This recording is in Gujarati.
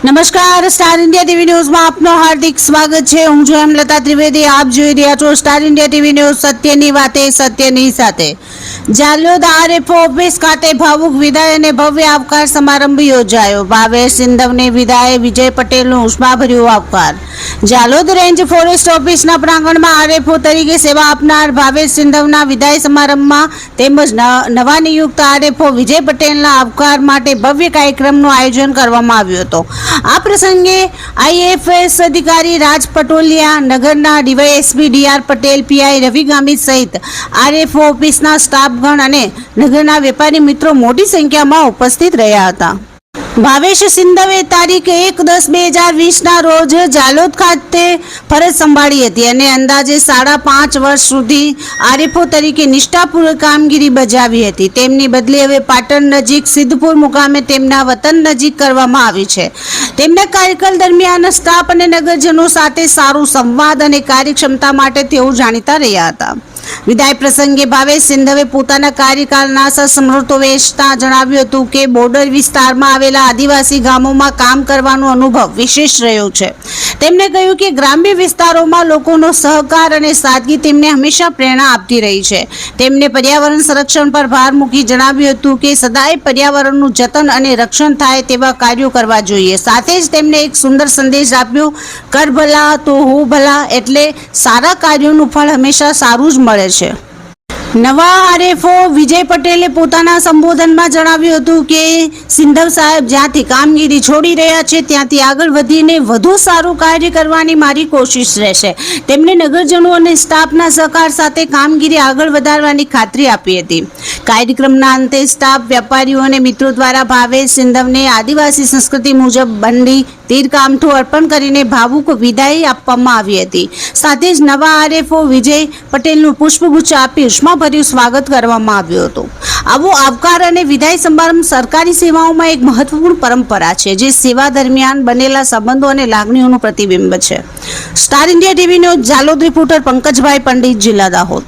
નમસ્કાર, સ્ટાર ઇન્ડિયા ટીવી ન્યૂઝમાં આપનું હાર્દિક સ્વાગત છે। હું છું હેમલતા ત્રિવેદી। આપ જોઈ રહ્યા છો સ્ટાર ઇન્ડિયા ટીવી ન્યૂઝ, સત્યની વાતે સત્યની સાથે। જાલોદ આરએફઓ ઓફિસ ખાતે ભાવુક વિદાય અને ભવ્ય આવકાર સમારંભ યોજાયો। ભાવેશ સિંધવને વિદાય, વિજય પટેલનો ઉષ્માભર્યો આવકાર। જાલોદ રેન્જ ફોરેસ્ટ ઓફિસના પ્રાંગણમાં આરએફઓ તરીકે સેવા આપનાર ભાવેશ સિંધવના વિદાય સમારંભમાં તેમજ નવા નિયુક્ત આરએફઓ વિજય પટેલના આવકાર માટે ભવ્ય કાર્યક્રમનું આયોજન કરવામાં આવ્યું હતું। આ પ્રસંગે આઈએફએસ અધિકારી રાજ પટોલિયા, નગરના ડીવાયએસપી ડીઆર પટેલ, પીઆઈ રવિ ગામિત સહિત આરએફઓ ઓફિસના સ્ટાફગણ અને નગરના વેપારી મિત્રો મોટી સંખ્યામાં ઉપસ્થિત રહ્યા હતા। ભાવેશ સિંધવે તારીખ 1/10/2020ના રોજ જાલોદ ખાતે ફરજ સંભાળી હતી અને અંદાજે 5.5 વર્ષ સુધી આરએફઓ તરીકે નિષ્ઠાપૂર્વક કામગીરી બજાવી હતી। તેમની બદલી હવે પાટણ નજીક સિદ્ધપુર મુકામે તેમના વતન નજીક કરવામાં આવી છે। તેમના કાર્યકાળ દરમિયાન સ્ટાફ અને નગરજનો સાથે સારો સંવાદ અને કાર્યક્ષમતા માટે તેઓ જાણીતા રહ્યા હતા। વિદાય પ્રસંગે ભાવેશ સિંધવે પોતાના કાર્યકાળના સસ્મૃતો વેચતા જણાવ્યું હતું કે બોર્ડર વિસ્તારમાં આવેલા આદિવાસી ગામોમાં કામ કરવાનો અનુભવ વિશેષ રહ્યો છે। તેમણે કહ્યું કે ગ્રામ્ય વિસ્તારોમાં લોકોનો સહકાર અને સાદગી તેમને હંમેશા પ્રેરણા આપતી રહી છે। તેમણે પર્યાવરણ સંરક્ષણ પર ભાર મૂકી જણાવ્યું હતું કે સદાય પર્યાવરણનું જતન અને રક્ષણ થાય તેવા કાર્યો કરવા જોઈએ। સાથે જ તેમણે એક સુંદર સંદેશ આપ્યો, કર ભલા તો હો ભલા, એટલે સારા કાર્યોનું ફળ હંમેશા સારું જ મળે છે। નવા આરએફઓ વિજય પટેલે પોતાના સંબોધનમાં જણાવ્યું હતું કે સિંધવ સાહેબ જ્યાંથી કામગીરી છોડી રહ્યા છે ત્યાંથી આગળ વધીને વધુ સારું કાર્ય કરવાની મારી કોશિશ રહેશે। તેમણે નગરજનો અને સ્ટાફના સહકાર સાથે કામગીરી આગળ વધારવાની ખાતરી આપી હતી। કાર્યક્રમના અંતે સ્ટાફ, વેપારીઓ અને મિત્રો દ્વારા ભાવેશ સિંધવને આદિવાસી સંસ્કૃતિ મુજબ બંડી તીરકામઠું અર્પણ કરીને ભાવુક વિદાય આપવામાં આવી હતી। સાથે જ નવા આરએફઓ વિજય પટેલનું પુષ્પગુચ્છ આપી ઉષ્માભર્યું સ્વાગત કરવામાં આવ્યું હતું। આવો આવકાર અને વિદાય સમારંભ સરકારી સેવાઓમાં એક મહત્વપૂર્ણ પરંપરા છે, જે સેવા દરમિયાન બનેલા સંબંધો અને લાગણીઓનું પ્રતિબિંબ છે। Star India TV news, Jhalod reporter Pankajbhai Pandit, જિલ્લા દાહોદ।